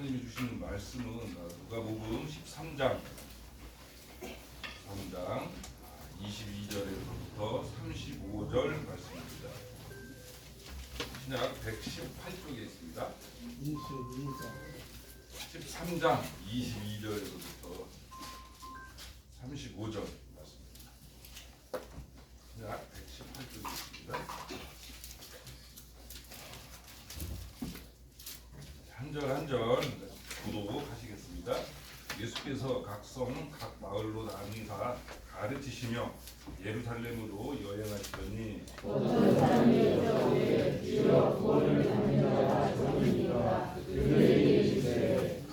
하나님이 주시는 말씀은 누가복음 13장 22절에서부터 35절 말씀입니다. 신약 118쪽에 있습니다. 13장 22절에서부터 35절 말씀입니다. 신약 118쪽에 있습니다. 한 절 한 절 구독하시겠습니다. 예수께서 각 성, 각 마을로 나뉘사 가르치시며 예루살렘으로 여행하시더니 어떤 사람이 여자에게 주여 구원을 받는 자가 저리니라 그에게 이르시되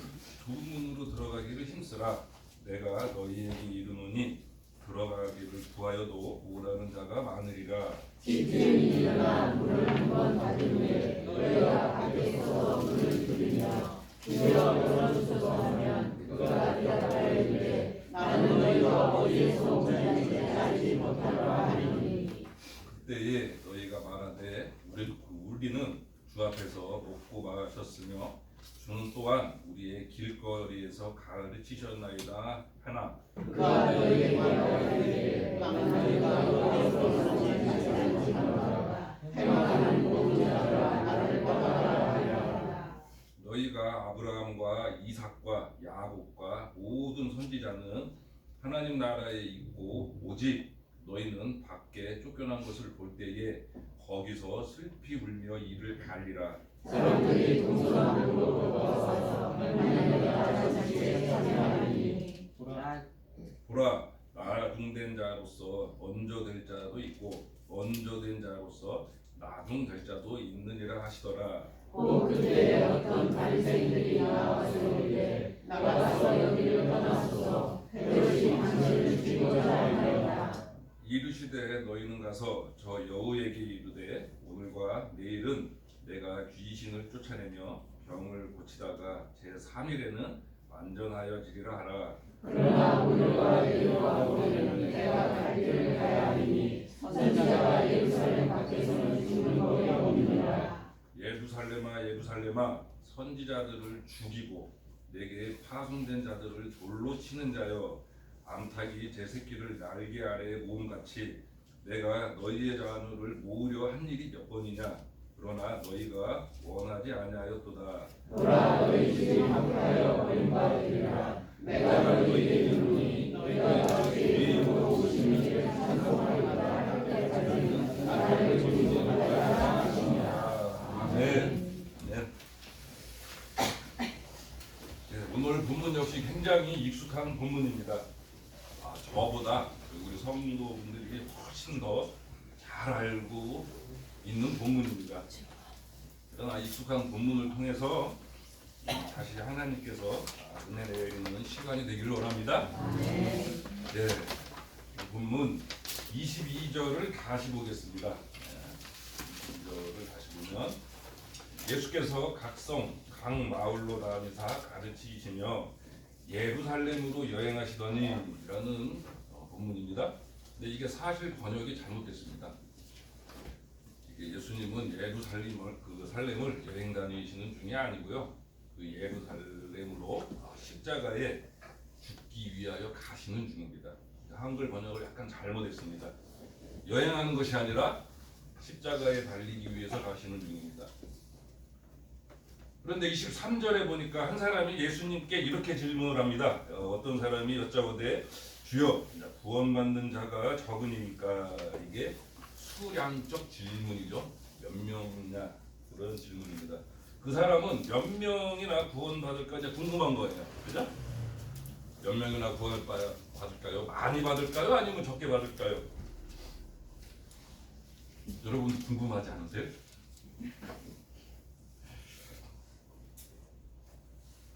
두 문으로 들어가기를 힘쓰라. 내가 너희에게 이르노니 들어가기를 구하여도 못하는 자가 많으리라. 집주인이 일어나 물을 한 번 받은 후에 너희가 밖에서 물을 드리며 주여 열어주소서 하면 그가 대답하여 이르되 나는 너희가 어디에서 오는지 알지 못하노라 하리니 그때에 너희가 말하되 우리는 주 앞에서 먹고 마셨으며 주는 또한 우리의 길거리에서 가르치셨나이다 하나 그가 너희에게 말하되 너희가 어디에서 오는지 알지 못하노라 행하는 모든 자들아 나를 떠나라 하리라. 너희가 아브라함과 이삭과 야곱과 모든 선지자는 하나님 나라에 있고 오직 너희는 밖에 쫓겨난 것을 볼 때에 거기서 슬피 울며 이를 갈리라. 사람들이 동서남북으로 와서 하나님의 나라 자체에 참여하리니 보라 나중된 자로서 먼저 될 자도 있고 먼저 된 자로서 나중될 자도 있느니라 하시더라. 곧 그때 어떤 바리새인들이 나와서 이르되 나가서 여기를 떠나소서 헤롯이 당신을 죽이고자 하나이다. 이르시되 너희는 가서 저 여우에게 이르되 오늘과 내일은 내가 귀신을 쫓아내며 병을 고치다가 제3일에는 완전하여지리라 하라. 그러나 오늘과 내일과 모레는 내가 갈 길을 가야 하리니 선지자가 예루살렘 밖에서는 죽는 법이 없느니라. 예루살렘아 예루살렘아 선지자들을 죽이고 내게 파송된 자들을 돌로 치는 자여 암탉이 제 새끼를 날개 아래에 모음같이 내가 너희의 자녀를 모으려 한 일이 몇 번이냐. 그러나 너희가 원하지 아니하였도다. 보라 너희 집이 함께하여 버림받으리라. 내가 너희에게 이르노니 너희가 제 이름으로 오시는 이를 찬송하리라. 함께하리니 나라를 존중하리라 하시니라. 아멘. 오늘 본문 역시 굉장히 익숙한 본문입니다. 저보다 우리 성도분들이 훨씬 더 잘 알고 있는 본문입니다. 그러나 익숙한 본문을 통해서 다시 하나님께서 은혜 내리는 시간이 되기를 원합니다. 네, 본문 22절을 다시 보겠습니다. 22절을 다시 보면 예수께서 각 성, 각 마을로 다니사 가르치시며 예루살렘으로 여행하시더니 라는 본문입니다. 근데 이게 사실 번역이 잘못됐습니다. 예수님은 살렘을 여행 다니시는 중이 아니고요. 그 예루살렘으로 십자가에 죽기 위하여 가시는 중입니다. 한글 번역을 약간 잘못했습니다. 여행하는 것이 아니라 십자가에 달리기 위해서 가시는 중입니다. 그런데 23절에 보니까 한 사람이 예수님께 이렇게 질문을 합니다. 어떤 사람이 여짜오되 주여 구원받는 자가 적으니까 이게 수량적 질문이죠. 몇 명이냐 그런 질문입니다. 그 사람은 몇 명이나 구원받을까 이제 궁금한 거예요. 그죠? 몇 명이나 구원을 받을까요? 많이 받을까요? 아니면 적게 받을까요? 여러분 궁금하지 않으세요?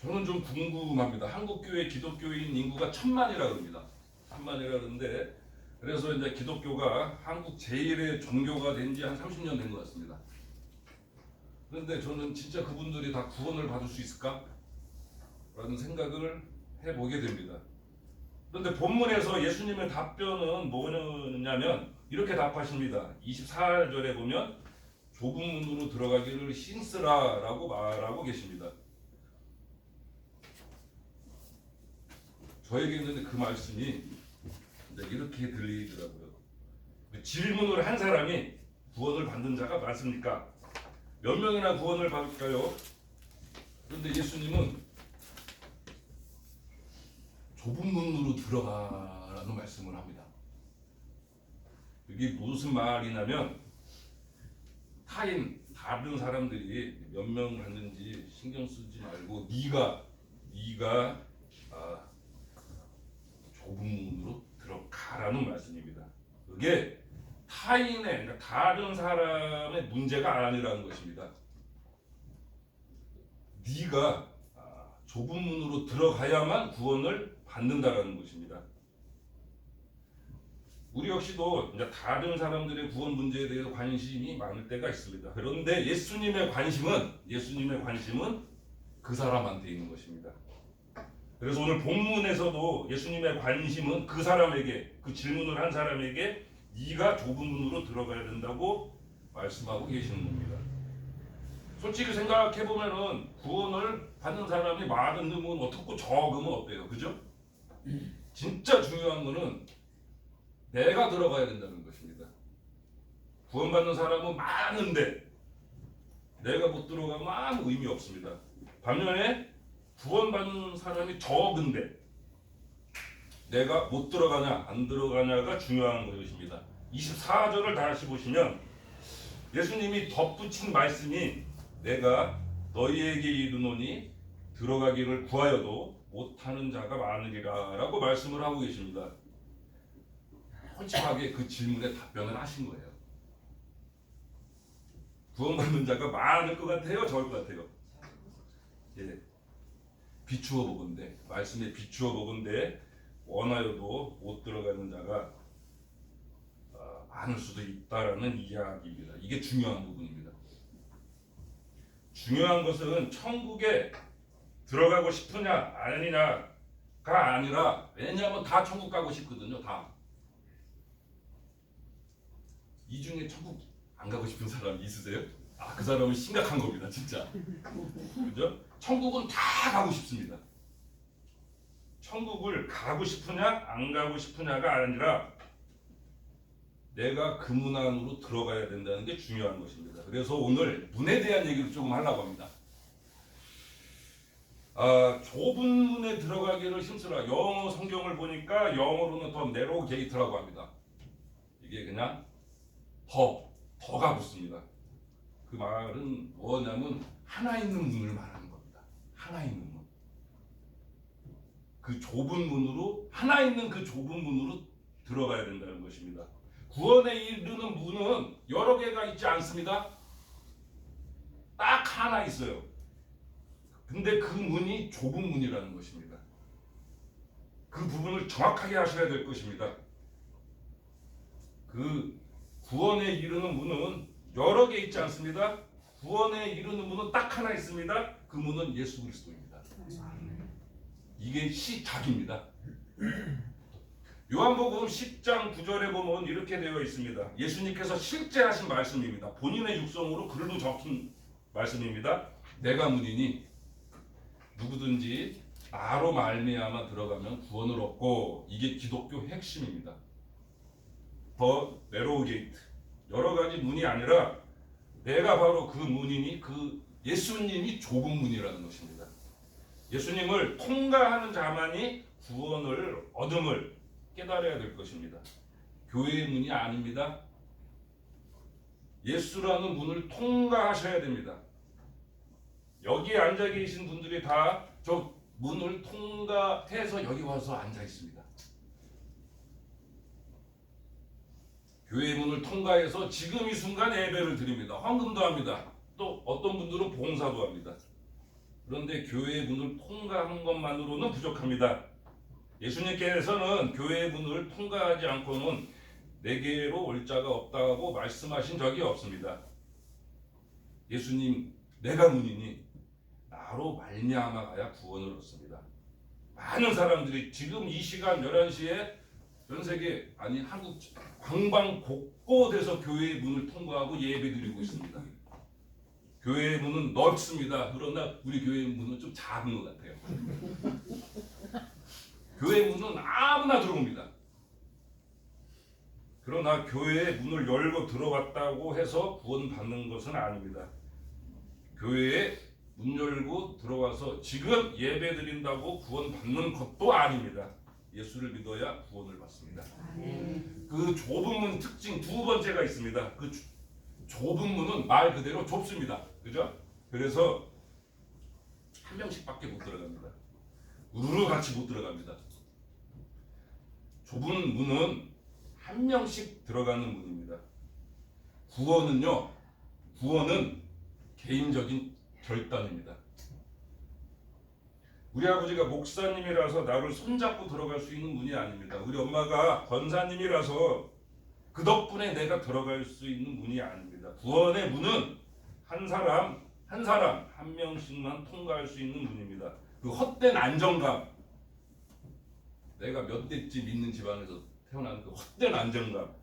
저는 좀 궁금합니다. 한국교회 기독교인 인구가 1000만이라 그럽니다. 1000만이라 그러는데 그래서 이제 기독교가 한국 제1의 종교가 된 지 한 30년 된 것 같습니다. 그런데 저는 진짜 그분들이 다 구원을 받을 수 있을까? 라는 생각을 해보게 됩니다. 그런데 본문에서 예수님의 답변은 뭐냐면 이렇게 답하십니다. 24절에 보면 좁은 문으로 들어가기를 힘쓰라 라고 말하고 계십니다. 저에게 있는데 그 말씀이 이제 이렇게 들리더라고요. 질문을 한 사람이 구원을 받는 자가 많습니까? 몇 명이나 구원을 받을까요? 그런데 예수님은 좁은 문으로 들어가라는 말씀을 합니다. 이게 무슨 말이냐면 다른 사람들이 몇 명 받는지 신경 쓰지 말고 네가 좁은 문으로 들어가라는 말씀입니다. 그게 그러니까 다른 사람의 문제가 아니라는 것입니다. 네가 좁은 문으로 들어가야만 구원을 받는다라는 것입니다. 우리 역시도 이제 다른 사람들의 구원 문제에 대해서 관심이 많을 때가 있습니다. 그런데 예수님의 관심은 그 사람한테 있는 것입니다. 그래서 오늘 본문에서도 예수님의 관심은 그 사람에게, 그 질문을 한 사람에게 네가 좁은 문으로 들어가야 된다고 말씀하고 계시는 겁니다. 솔직히 생각해 보면은 구원을 받는 사람이 많으면 어떻고 적으면 어때요, 그죠? 진짜 중요한 거는 내가 들어가야 된다는 것입니다. 구원받는 사람은 많은데 내가 못 들어가면 아무 의미 없습니다. 반면에 구원받는 사람이 적은데 내가 못 들어가냐 안 들어가냐가 중요한 것입니다. 24절을 다시 보시면 예수님이 덧붙인 말씀이 내가 너희에게 이르노니 들어가기를 구하여도 못하는 자가 많으리라 라고 말씀을 하고 계십니다. 솔직하게 그 질문에 답변을 하신 거예요. 구원받는 자가 많을 것 같아요? 적을 것 같아요? 예. 비추어 보건대, 말씀에 비추어 보건대 원하여도 못 들어가는 자가 많을 수도 있다라는 이야기입니다. 이게 중요한 부분입니다. 중요한 것은 천국에 들어가고 싶으냐 아니냐가 아니라, 왜냐하면 다 천국 가고 싶거든요. 다. 이 중에 천국 안 가고 싶은 사람 있으세요? 그 사람은 심각한 겁니다, 진짜. 그죠? 천국은 다 가고 싶습니다. 천국을 가고 싶으냐 안 가고 싶으냐가 아니라 내가 그 문 안으로 들어가야 된다는 게 중요한 것입니다. 그래서 오늘 문에 대한 얘기를 조금 하려고 합니다. 좁은 문에 들어가기를 힘쓰라. 영어 성경을 보니까 영어로는 더 네로우 게이트라고 합니다. 이게 그냥 더가 붙습니다. 그 말은 뭐냐면 하나 있는 문을 말하는 겁니다. 하나 있는 문. 그 좁은 문으로, 하나 있는 그 좁은 문으로 들어가야 된다는 것입니다. 구원에 이르는 문은 여러 개가 있지 않습니다. 딱 하나 있어요. 근데 그 문이 좁은 문이라는 것입니다. 그 부분을 정확하게 하셔야 될 것입니다. 그 구원에 이르는 문은 여러 개 있지 않습니다. 구원에 이르는 문은 딱 하나 있습니다. 그 문은 예수 그리스도입니다. 이게 시작입니다. 요한복음 10장 9절에 보면 이렇게 되어 있습니다. 예수님께서 실제 하신 말씀입니다. 본인의 육성으로 글로 적힌 말씀입니다. 내가 문이니 누구든지 나로 말미암아 들어가면 구원을 얻고, 이게 기독교 핵심입니다. 더 네로우 게이트. 여러 가지 문이 아니라 내가 바로 그 문이니, 그 예수님이 좁은 문이라는 것입니다. 예수님을 통과하는 자만이 구원을 얻음을 깨달아야 될 것입니다. 교회의 문이 아닙니다. 예수라는 문을 통과하셔야 됩니다. 여기에 앉아 계신 분들이 다 저 문을 통과해서 여기 와서 앉아 있습니다. 교회의 문을 통과해서 지금 이 순간 예배를 드립니다. 헌금도 합니다. 또 어떤 분들은 봉사도 합니다. 그런데 교회의 문을 통과한 것만으로는 부족합니다. 예수님께서는 교회의 문을 통과하지 않고는 내게로 올 자가 없다고 말씀하신 적이 없습니다. 예수님, 내가 문이니 나로 말미암아 가야 구원을 얻습니다. 많은 사람들이 지금 이 시간 11시에 전 세계, 아니 한국 방방 곳곳에서 교회의 문을 통과하고 예배드리고 있습니다. 교회의 문은 넓습니다. 그러나 우리 교회의 문은 좀 작은 것 같아요. 교회 문은 아무나 들어옵니다. 그러나 교회의 문을 열고 들어왔다고 해서 구원받는 것은 아닙니다. 교회에 문 열고 들어와서 지금 예배 드린다고 구원받는 것도 아닙니다. 예수를 믿어야 구원을 받습니다. 그 좁은 문 특징 두 번째가 있습니다. 그 좁은 문은 말 그대로 좁습니다. 그죠? 그래서 한 명씩밖에 못 들어갑니다. 우르르 같이 못 들어갑니다. 좁은 문은 한 명씩 들어가는 문입니다. 구원은 개인적인 결단입니다. 우리 아버지가 목사님이라서 나를 손잡고 들어갈 수 있는 문이 아닙니다. 우리 엄마가 권사님이라서 그 덕분에 내가 들어갈 수 있는 문이 아닙니다. 구원의 문은 한 사람 한 명씩만 통과할 수 있는 문입니다. 그 헛된 안정감, 내가 몇 대째 믿는 집안에서 태어난 그 헛된 안정감,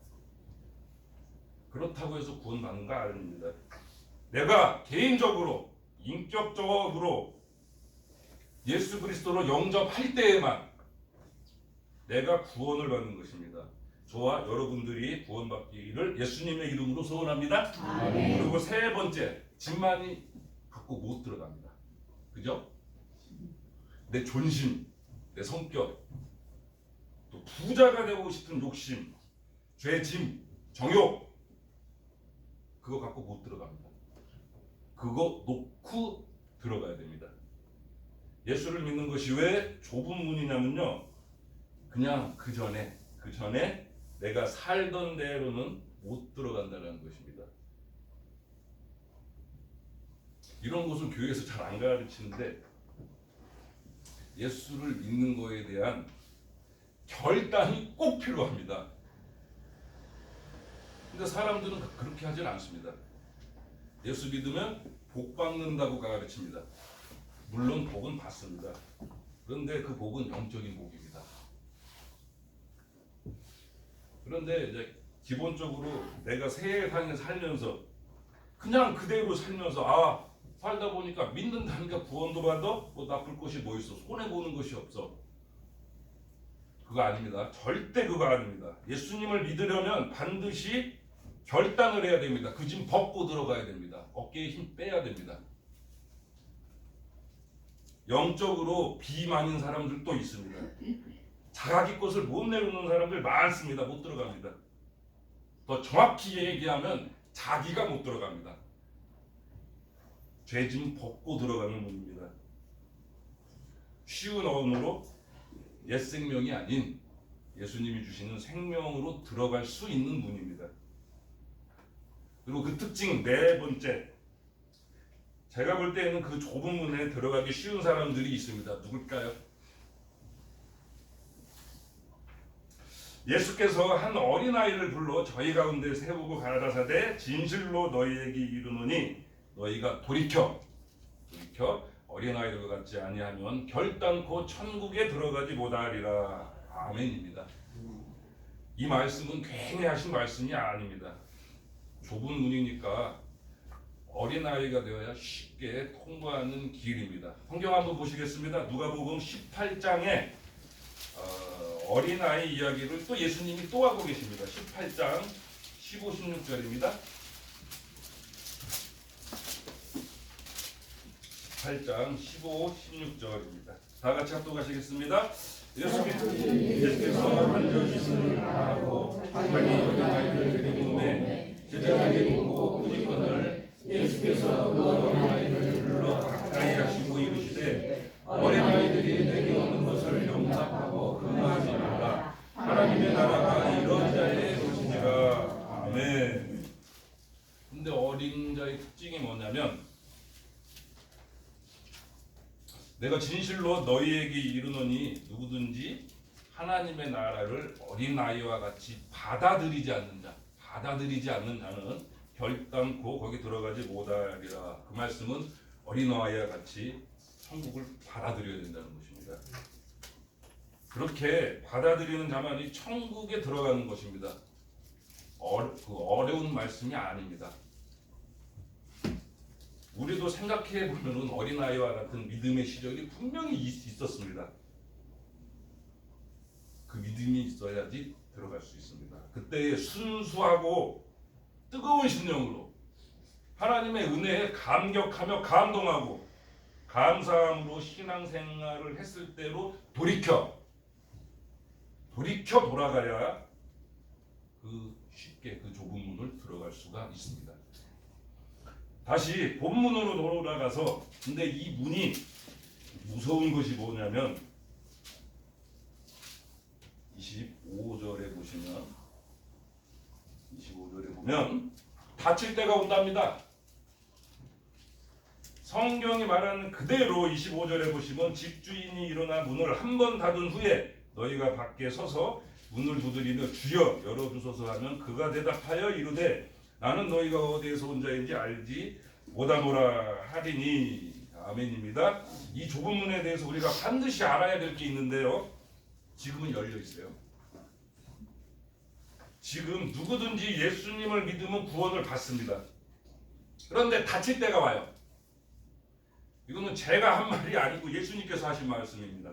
그렇다고 해서 구원받는 거 아닙니다. 내가 개인적으로 인격적으로 예수 그리스도로 영접할 때에만 내가 구원을 받는 것입니다. 저와 여러분들이 구원받기를 예수님의 이름으로 소원합니다. 아멘. 그리고 세 번째, 집만이 갖고 못 들어갑니다. 그죠? 내 존심, 내 성격, 또 부자가 되고 싶은 욕심, 죄짐, 정욕, 그거 갖고 못 들어갑니다. 그거 놓고 들어가야 됩니다. 예수를 믿는 것이 왜 좁은 문이냐면요, 그냥 그 전에 내가 살던 대로는 못 들어간다는 것입니다. 이런 것은 교회에서 잘 안 가르치는데, 예수를 믿는 것에 대한 결단이 꼭 필요합니다. 근데 사람들은 그렇게 하질 않습니다. 예수 믿으면 복 받는다고 가르칩니다. 물론 복은 받습니다. 그런데 그 복은 영적인 복입니다. 그런데 이제 기본적으로 내가 세상에 살면서 그냥 그대로 살면서 살다 보니까 믿는다니까 구원도 받아? 뭐 나쁠 것이 뭐 있어? 손해보는 것이 없어. 그거 아닙니다. 절대 그거 아닙니다. 예수님을 믿으려면 반드시 결단을 해야 됩니다. 그 짐 벗고 들어가야 됩니다. 어깨에 힘 빼야 됩니다. 영적으로 비만인 사람들도 있습니다. 자기 것을 못 내놓는 사람들 많습니다. 못 들어갑니다. 더 정확히 얘기하면 자기가 못 들어갑니다. 죄짐 벗고 들어가는 문입니다. 쉬운 언어로 옛 생명이 아닌 예수님이 주시는 생명으로 들어갈 수 있는 문입니다. 그리고 그 특징 네 번째, 제가 볼 때에는 그 좁은 문에 들어가기 쉬운 사람들이 있습니다. 누굴까요? 예수께서 한 어린아이를 불러 저희 가운데 세우고 가라사대 진실로 너희에게 이르노니 너희가 돌이켜 어린아이들과 같지 아니하면 결단코 천국에 들어가지 못하리라. 아멘입니다. 이 말씀은 괜히 하신 말씀이 아닙니다. 좁은 문이니까 어린아이가 되어야 쉽게 통과하는 길입니다. 성경 한번 보시겠습니다. 누가복음 18장에 어린아이 이야기를 또 예수님이 또 하고 계십니다. 18장 15, 16절입니다. 18장 15, 16절입니다. 다 같이 합독하시겠습니다. 예수께서 앉아주시는 바라고 자기 어린아이를 데리고 오매 제자들이 보고 꾸짖거늘 예수께서 그 어린아이를 불러 가까이 하시고 이르시되 어린아이들이 내게 오는 것을 용납하고 금하지 말라. 하나님의 나라가 이런 자의 것이니라. 아멘. 근데 어린 자의 특징이 뭐냐면, 내가 진실로 너희에게 이르노니 누구든지 하나님의 나라를 어린아이와 같이 받아들이지 않는 자는 결단코 거기 들어가지 못하리라. 그 말씀은 어린아이와 같이 천국을 받아들여야 된다는 것입니다. 그렇게 받아들이는 자만이 천국에 들어가는 것입니다. 그 어려운 말씀이 아닙니다. 우리도 생각해 보면 어린아이와 같은 믿음의 시절이 분명히 있었습니다. 믿음이 있어야지 들어갈 수 있습니다. 그때의 순수하고 뜨거운 심령으로 하나님의 은혜에 감격하며 감동하고 감사함으로 신앙생활을 했을 때로 돌이켜 돌아가야 쉽게 그 좁은 문을 들어갈 수가 있습니다. 다시 본문으로 돌아가서 근데 이 문이 무서운 것이 뭐냐면 25절에 보면 닫힐 때가 온답니다. 성경이 말하는 그대로 25절에 보시면 집주인이 일어나 문을 한 번 닫은 후에 너희가 밖에 서서 문을 두드리며 주여 열어주소서 하면 그가 대답하여 이르되 나는 너희가 어디에서 온 자인지 알지 못하노라 하리니. 아멘입니다. 이 좁은 문에 대해서 우리가 반드시 알아야 될 게 있는데요. 지금은 열려 있어요. 지금 누구든지 예수님을 믿으면 구원을 받습니다. 그런데 닫힐 때가 와요. 이거는 제가 한 말이 아니고 예수님께서 하신 말씀입니다.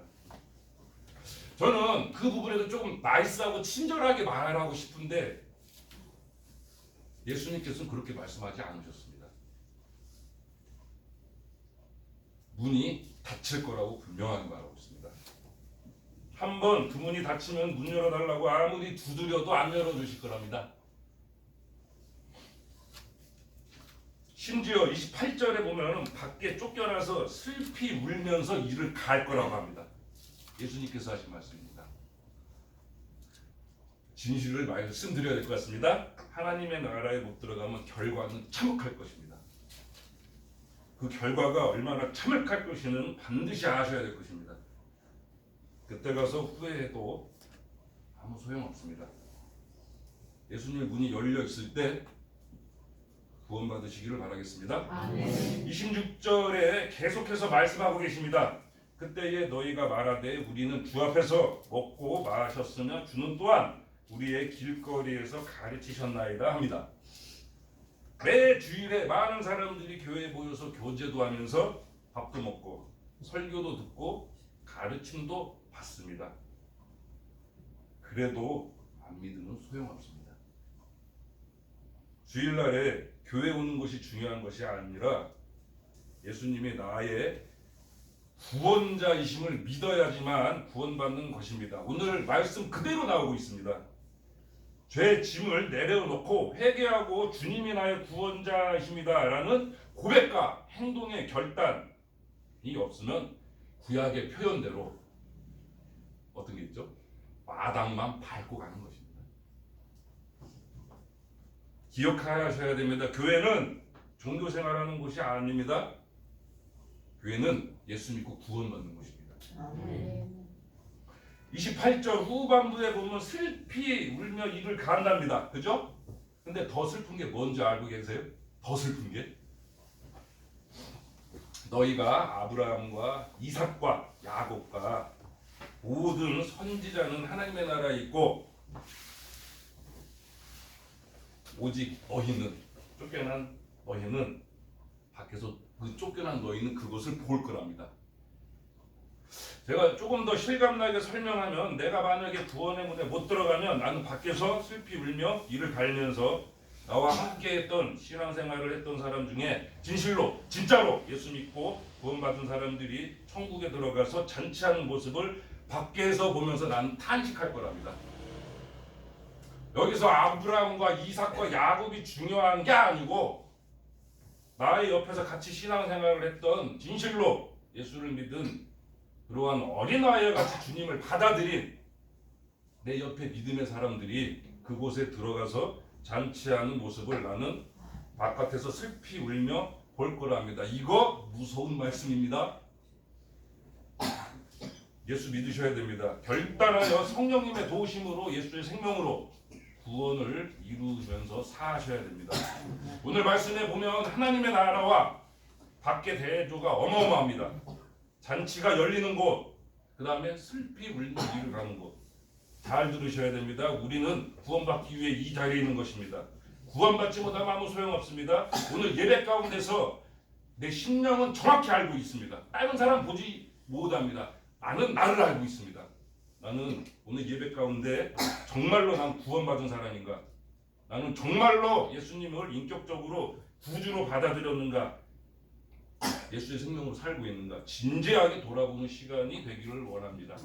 저는 그 부분에서 조금 나이스하고 친절하게 말하고 싶은데 예수님께서는 그렇게 말씀하지 않으셨습니다. 문이 닫힐 거라고 분명하게 말하고 있습니다. 한번 그 문이 닫히면 문 열어달라고 아무리 두드려도 안 열어주실 거랍니다. 심지어 28절에 보면 밖에 쫓겨나서 슬피 울면서 이를 갈 거라고 합니다. 예수님께서 하신 말씀입니다. 진실을 말씀드려야 될 것 같습니다. 하나님의 나라에 못 들어가면 결과는 참혹할 것입니다. 그 결과가 얼마나 참혹할 것인지는 반드시 아셔야 될 것입니다. 그때 가서 후회해도 아무 소용없습니다. 예수님의 문이 열려 있을 때 구원받으시기를 바라겠습니다. 아멘. 26절에 계속해서 말씀하고 계십니다. 그때에 너희가 말하되 우리는 주 앞에서 먹고 마셨으며 주는 또한 우리의 길거리에서 가르치셨나이다 합니다. 매 주일에 많은 사람들이 교회에 모여서 교제도 하면서 밥도 먹고 설교도 듣고 가르침도 받습니다. 그래도 안 믿으면 소용없습니다. 주일날에 교회 오는 것이 중요한 것이 아니라 예수님이 나의 구원자이심을 믿어야지만 구원받는 것입니다. 오늘 말씀 그대로 나오고 있습니다. 죄의 짐을 내려놓고 회개하고 주님이 나의 구원자이십니다 라는 고백과 행동의 결단이 없으면 구약의 표현대로 어떤 게 있죠? 마당만 밟고 가는 것입니다. 기억하셔야 됩니다. 교회는 종교생활하는 곳이 아닙니다. 교회는 예수 믿고 구원받는 곳입니다. 아멘. 28절 후반부에 보면 슬피 울며 이를 간답니다. 그죠? 근데 더 슬픈 게 뭔지 알고 계세요? 더 슬픈 게 너희가 아브라함과 이삭과 야곱과 모든 선지자는 하나님의 나라에 있고 오직 너희는 쫓겨난 너희는 밖에서 그 쫓겨난 너희는 그것을 볼 거랍니다. 제가 조금 더 실감나게 설명하면 내가 만약에 구원의 문에 못 들어가면 나는 밖에서 슬피 울며 이를 갈면서 나와 함께 했던 신앙생활을 했던 사람 중에 진짜로 예수 믿고 구원받은 사람들이 천국에 들어가서 잔치하는 모습을 밖에서 보면서 나는 탄식할 거랍니다. 여기서 아브라함과 이삭과 야곱이 중요한 게 아니고 나의 옆에서 같이 신앙생활을 했던 진실로 예수를 믿은 그러한 어린아이와 같이 주님을 받아들인 내 옆에 믿음의 사람들이 그곳에 들어가서 잔치하는 모습을 나는 바깥에서 슬피 울며 볼 거랍니다. 이거 무서운 말씀입니다. 예수 믿으셔야 됩니다. 결단하여 성령님의 도우심으로 예수의 생명으로 구원을 이루면서 사셔야 됩니다. 오늘 말씀에 보면 하나님의 나라와 밖의 대조가 어마어마합니다. 잔치가 열리는 곳, 그 다음에 슬피 울며 이를 가는 곳. 잘 들으셔야 됩니다. 우리는 구원받기 위해 이 자리에 있는 것입니다. 구원받지 못하면 아무 소용없습니다. 오늘 예배 가운데서 내 심령은 정확히 알고 있습니다. 다른 사람 보지 못합니다. 나는 나를 알고 있습니다. 나는 오늘 예배 가운데 정말로 난 구원받은 사람인가? 나는 정말로 예수님을 인격적으로 구주로 받아들였는가? 예수의 생명으로 살고 있는가? 진지하게 돌아보는 시간이 되기를 원합니다.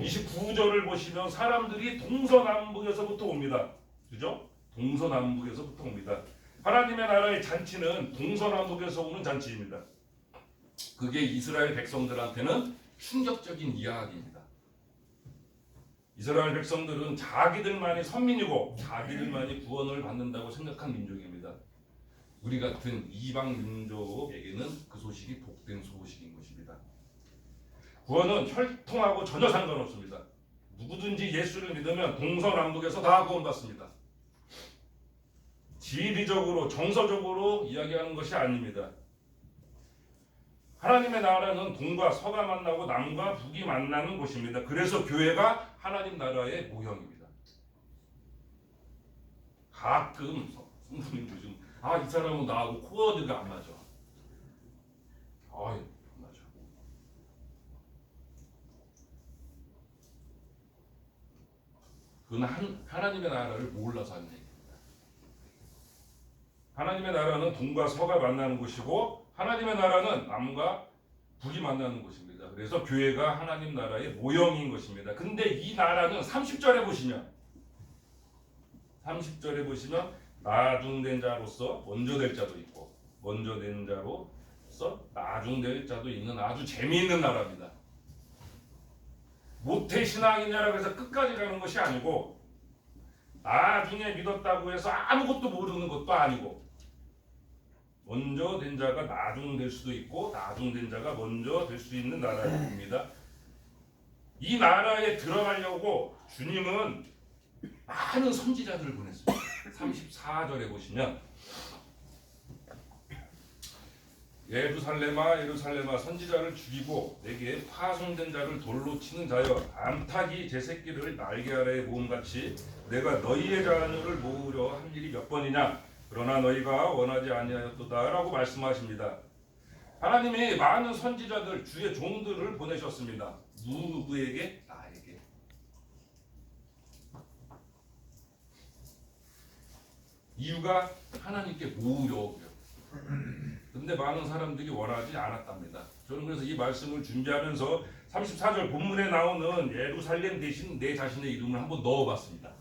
29절을 보시면 사람들이 동서남북에서부터 옵니다. 그죠? 동서남북에서부터 옵니다. 하나님의 나라의 잔치는 동서남북에서 오는 잔치입니다. 그게 이스라엘 백성들한테는 충격적인 이야기입니다. 이스라엘 백성들은 자기들만이 선민이고 자기들만이 구원을 받는다고 생각한 민족입니다. 우리 같은 이방 민족에게는 그 소식이 복된 소식인 것입니다. 구원은 혈통하고 전혀 상관없습니다. 누구든지 예수를 믿으면 동서남북에서 다 구원받습니다. 지리적으로 정서적으로 이야기하는 것이 아닙니다. 하나님의 나라는 동과 서가 만나고 남과 북이 만나는 곳입니다. 그래서 교회가 하나님 나라의 모형입니다. 가끔 성도님들 좀 이 사람은 나하고 코어드가 안 맞아. 안 맞아. 그건 하나님의 나라를 몰라서 하는 얘기입니다. 하나님의 나라는 동과 서가 만나는 곳이고 하나님의 나라는 남과 북이 만나는 곳입니다. 그래서 교회가 하나님 나라의 모형인 것입니다. 근데 이 나라는 30절에 보시면 나중된 자로서 먼저 될 자도 있고 먼저 된 자로서 나중될 자도 있는 아주 재미있는 나라입니다. 모태신앙이냐라고 해서 끝까지 가는 것이 아니고 나중에 믿었다고 해서 아무것도 모르는 것도 아니고 먼저 된 자가 나중 될 수도 있고 나중 된 자가 먼저 될 수 있는 나라입니다. 이 나라에 들어가려고 주님은 많은 선지자들을 보냈습니다. 34절에 보시면 예루살렘아 선지자를 죽이고 내게 파송된 자를 돌로 치는 자여 암탉이 제 새끼를 날개 아래에 모음같이 내가 너희의 자녀를 모으려 한 일이 몇 번이냐 그러나 너희가 원하지 아니하였도다 라고 말씀하십니다. 하나님이 많은 선지자들 주의 종들을 보내셨습니다. 누구에게? 나에게. 이유가 하나님께 모으려고요. 근데 많은 사람들이 원하지 않았답니다. 저는 그래서 이 말씀을 준비하면서 34절 본문에 나오는 예루살렘 대신 내 자신의 이름을 한번 넣어봤습니다.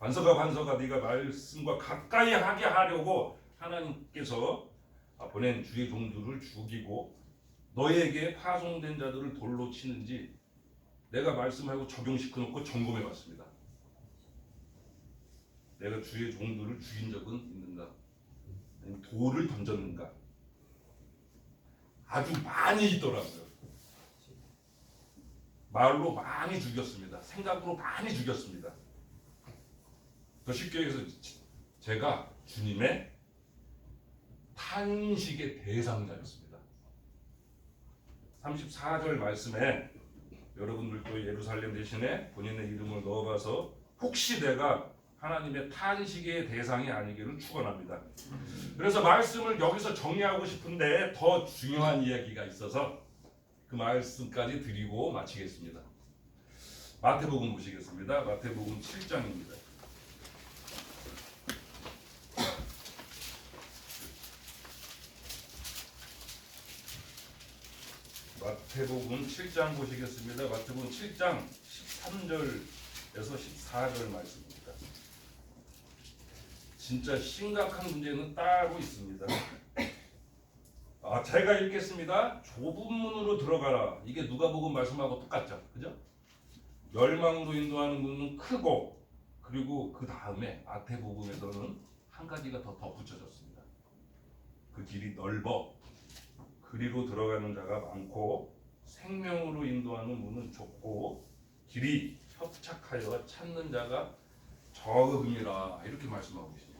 반석아 네가 말씀과 가까이 하게 하려고 하나님께서 보낸 주의 종들을 죽이고 너에게 파송된 자들을 돌로 치는지 내가 말씀하고 적용시켜 놓고 점검해 봤습니다. 내가 주의 종들을 죽인 적은 있는가? 아니면 돌을 던졌는가? 아주 많이 있더라고요. 말로 많이 죽였습니다. 생각으로 많이 죽였습니다. 더 쉽게 얘기해서 제가 주님의 탄식의 대상자였습니다. 34절 말씀에 여러분들도 예루살렘 대신에 본인의 이름을 넣어봐서 혹시 내가 하나님의 탄식의 대상이 아니기를 축원합니다. 그래서 말씀을 여기서 정리하고 싶은데 더 중요한 이야기가 있어서 그 말씀까지 드리고 마치겠습니다. 마태복음 보시겠습니다. 마태복음 7장입니다. 마태복음 7장 보시겠습니다. 마태복음 7장 13절에서 14절 말씀입니다. 진짜 심각한 문제는 따로 있습니다. 제가 읽겠습니다. 좁은 문으로 들어가라. 이게 누가복음 말씀하고 똑같죠, 그죠? 멸망으로 인도하는 문은 크고 그리고 그 다음에 마태복음에서는 한 가지가 더 덧붙여졌습니다. 그 길이 넓어 그리로 들어가는 자가 많고 생명으로 인도하는 문은 좁고 길이 협착하여 찾는 자가 적음이라 이렇게 말씀하고 계십니다.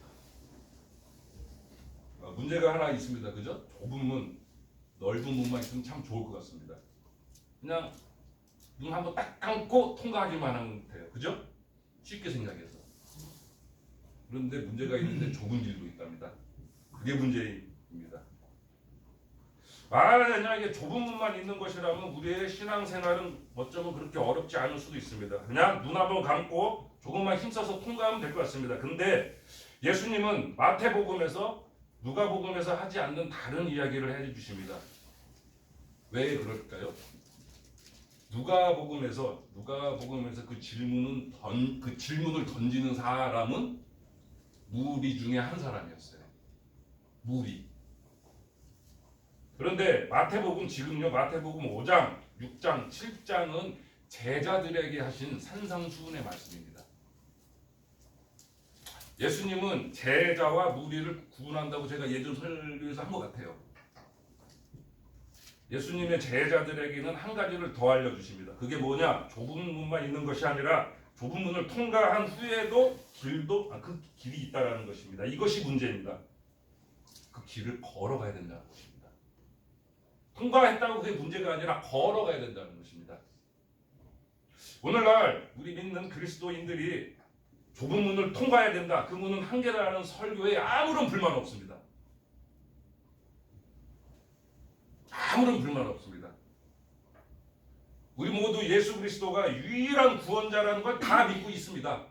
문제가 하나 있습니다. 그죠? 좁은 문, 넓은 문만 있으면 참 좋을 것 같습니다. 그냥 눈 한번 딱 감고 통과하기만 하면 돼요. 그죠? 쉽게 생각해서. 그런데 문제가 있는데 좁은 길도 있답니다. 그게 문제입니다. 만약에 좁은 문만 있는 것이라면 우리의 신앙생활은 어쩌면 그렇게 어렵지 않을 수도 있습니다. 그냥 눈 한번 감고 조금만 힘써서 통과하면 될 것 같습니다. 근데 예수님은 마태복음에서 누가복음에서 하지 않는 다른 이야기를 해주십니다. 왜 그럴까요? 누가복음에서 그 질문을 던지는 사람은 무리 중에 한 사람이었어요. 무리. 그런데 마태복음 5장, 6장, 7장은 제자들에게 하신 산상수훈의 말씀입니다. 예수님은 제자와 무리를 구분한다고 제가 예전 설교에서 한 것 같아요. 예수님의 제자들에게는 한 가지를 더 알려주십니다. 그게 뭐냐? 좁은 문만 있는 것이 아니라 좁은 문을 통과한 후에도 그 길이 있다라는 것입니다. 이것이 문제입니다. 그 길을 걸어가야 된다는 것입니다. 통과했다고 그게 문제가 아니라 걸어가야 된다는 것입니다. 오늘날 우리 믿는 그리스도인들이 좁은 문을 통과해야 된다. 그 문은 한계라는 설교에 아무런 불만 없습니다. 아무런 불만 없습니다. 우리 모두 예수 그리스도가 유일한 구원자라는 걸 다 믿고 있습니다.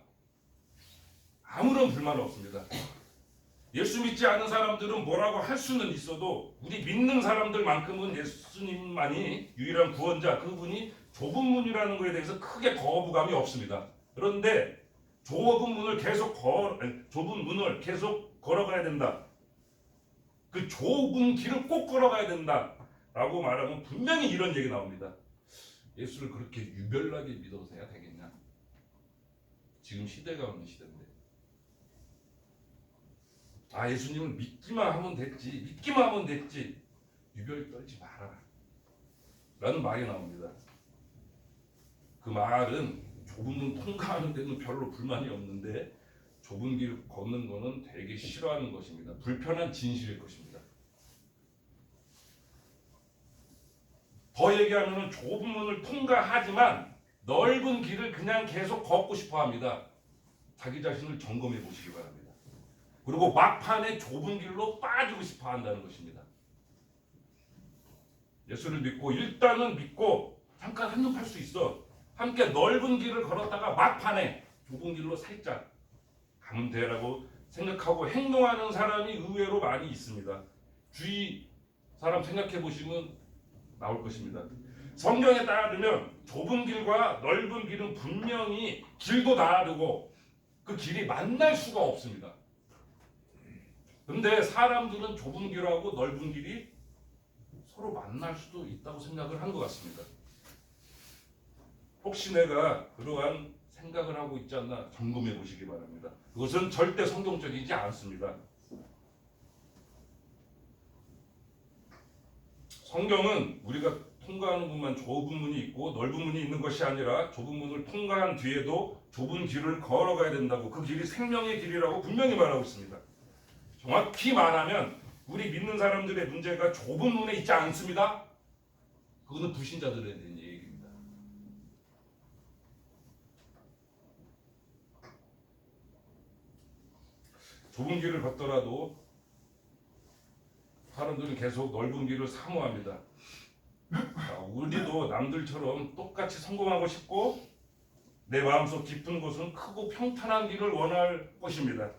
아무런 불만 없습니다. 예수 믿지 않은 사람들은 뭐라고 할 수는 있어도 우리 믿는 사람들만큼은 예수님만이 유일한 구원자, 그분이 좁은 문이라는 것에 대해서 크게 거부감이 없습니다. 그런데 좁은 문을 계속 걸어가야 된다. 그 좁은 길을 꼭 걸어가야 된다 라고 말하면 분명히 이런 얘기 나옵니다. 예수를 그렇게 유별나게 믿어서 해야 되겠냐? 지금 시대가 어느 시대인데. 예수님을 믿기만 하면 됐지. 유별 떨지 말아라. 라는 말이 나옵니다. 그 말은 좁은 문 통과하는 데는 별로 불만이 없는데 좁은 길 걷는 거는 되게 싫어하는 것입니다. 불편한 진실일 것입니다. 더 얘기하면 좁은 문을 통과하지만 넓은 길을 그냥 계속 걷고 싶어 합니다. 자기 자신을 점검해 보시기 바랍니다. 그리고 막판에 좁은 길로 빠지고 싶어 한다는 것입니다. 예수를 일단은 믿고 잠깐 한눈 팔 수 있어. 함께 넓은 길을 걸었다가 막판에 좁은 길로 살짝 가면 되라고 생각하고 행동하는 사람이 의외로 많이 있습니다. 주위 사람 생각해 보시면 나올 것입니다. 성경에 따르면 좁은 길과 넓은 길은 분명히 길도 다르고 그 길이 만날 수가 없습니다. 근데 사람들은 좁은 길하고 넓은 길이 서로 만날 수도 있다고 생각을 한 것 같습니다. 혹시 내가 그러한 생각을 하고 있지 않나 점검해 보시기 바랍니다. 그것은 절대 성경적이지 않습니다. 성경은 우리가 통과하는 문만 좁은 문이 있고 넓은 문이 있는 것이 아니라 좁은 문을 통과한 뒤에도 좁은 길을 걸어가야 된다고, 그 길이 생명의 길이라고 분명히 말하고 있습니다. 정확히 말하면 우리 믿는 사람들의 문제가 좁은 문에 있지 않습니다. 그거는 불신자들에 대한 얘기입니다. 좁은 길을 걷더라도 사람들은 계속 넓은 길을 사모합니다. 우리도 남들처럼 똑같이 성공하고 싶고 내 마음속 깊은 곳은 크고 평탄한 길을 원할 것입니다.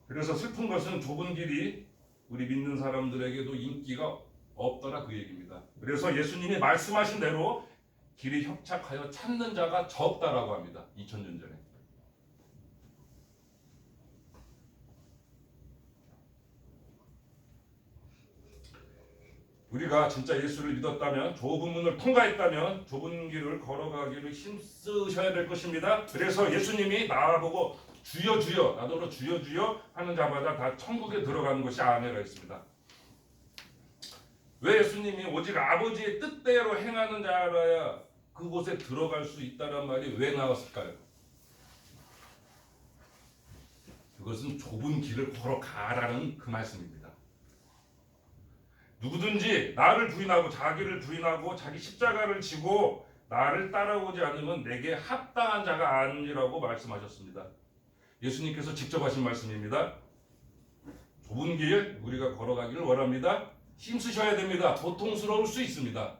그래서 슬픈 것은 좁은 길이 우리 믿는 사람들에게도 인기가 없더라 그 얘기입니다. 그래서 예수님이 말씀하신 대로 길이 협착하여 찾는 자가 적다라고 합니다. 2000년 전에. 우리가 진짜 예수를 믿었다면, 좁은 문을 통과했다면 좁은 길을 걸어가기를 힘쓰셔야 될 것입니다. 그래서 예수님이 나보고 주여 주여, 나더러 주여 주여 하는 자마다 다 천국에 들어가는 것이 아니라 있습니다. 왜 예수님이 오직 아버지의 뜻대로 행하는 자라야 그곳에 들어갈 수 있다는 말이 왜 나왔을까요? 그것은 좁은 길을 걸어가라는 그 말씀입니다. 누구든지 나를 부인하고 자기를 부인하고 자기 십자가를 지고 나를 따라오지 않으면 내게 합당한 자가 아니라고 말씀하셨습니다. 예수님께서 직접 하신 말씀입니다. 좁은 길 우리가 걸어가기를 원합니다. 힘쓰셔야 됩니다. 고통스러울 수 있습니다.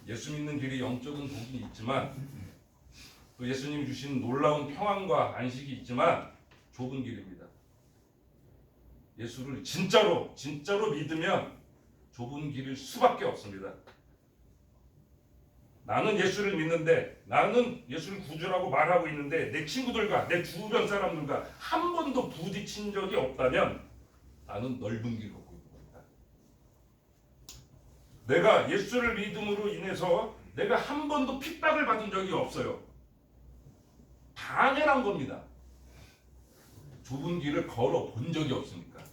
예수 믿는 길이 영적인 복이 있지만 또 예수님이 주신 놀라운 평안과 안식이 있지만 좁은 길입니다. 예수를 진짜로 믿으면 좁은 길일 수밖에 없습니다. 나는 예수를 믿는데, 나는 예수를 구주라고 말하고 있는데 내 친구들과 내 주변 사람들과 한 번도 부딪힌 적이 없다면 나는 넓은 길 걷고 있는 겁니다. 내가 예수를 믿음으로 인해서 내가 한 번도 핍박을 받은 적이 없어요. 당연한 겁니다. 좁은 길을 걸어본 적이 없으니까.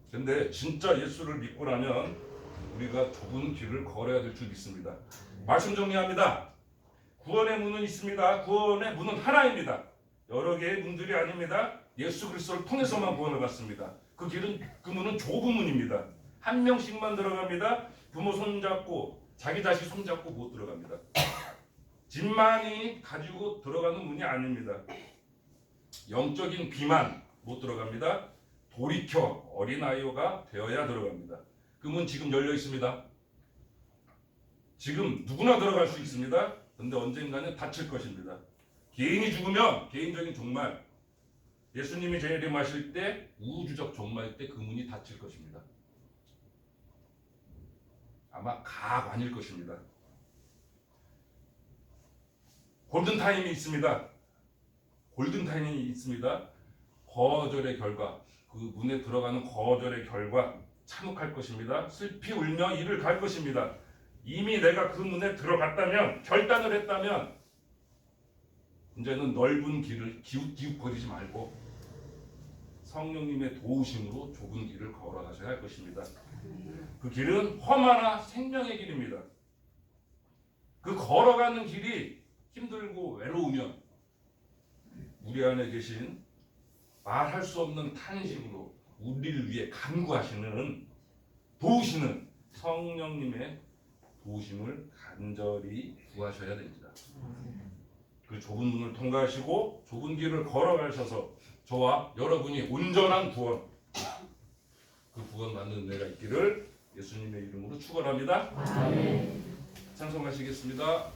근데 진짜 예수를 믿고 나면 우리가 좁은 길을 걸어야 될 줄 믿습니다. 말씀 정리합니다. 구원의 문은 있습니다. 구원의 문은 하나입니다. 여러 개의 문들이 아닙니다. 예수 그리스도를 통해서만 구원을 받습니다. 그 문은 좁은 문입니다. 한 명씩만 들어갑니다. 부모 손잡고 자기 자식 손잡고 못 들어갑니다. 집 많이 가지고 들어가는 문이 아닙니다. 영적인 비만 못 들어갑니다. 돌이켜 어린아이가 되어야 들어갑니다. 그 문 지금 열려 있습니다. 지금 누구나 들어갈 수 있습니다. 근데 언젠가는 닫힐 것입니다. 개인이 죽으면 개인적인 종말, 예수님이 재림하실 때 우주적 종말 때 그 문이 닫힐 것입니다. 아마 가관일 것입니다. 골든타임이 있습니다. 골든타임이 있습니다. 거절의 결과, 그 문에 들어가는 거절의 결과 참혹할 것입니다. 슬피 울며 이를 갈 것입니다. 이미 내가 그 문에 들어갔다면, 결단을 했다면 이제는 넓은 길을 기웃기웃거리지 말고 성령님의 도우심으로 좁은 길을 걸어가셔야 할 것입니다. 그 길은 험하나 생명의 길입니다. 그 걸어가는 길이 힘들고 외로우면 우리 안에 계신 말할 수 없는 탄식으로 우리를 위해 간구하시는, 도우시는 성령님의 도우심을 간절히 구하셔야 됩니다. 그 좁은 문을 통과하시고 좁은 길을 걸어가셔서 저와 여러분이 온전한 구원, 그 구원 받는 은혜가 있기를 예수님의 이름으로 축원합니다. 찬송하시겠습니다.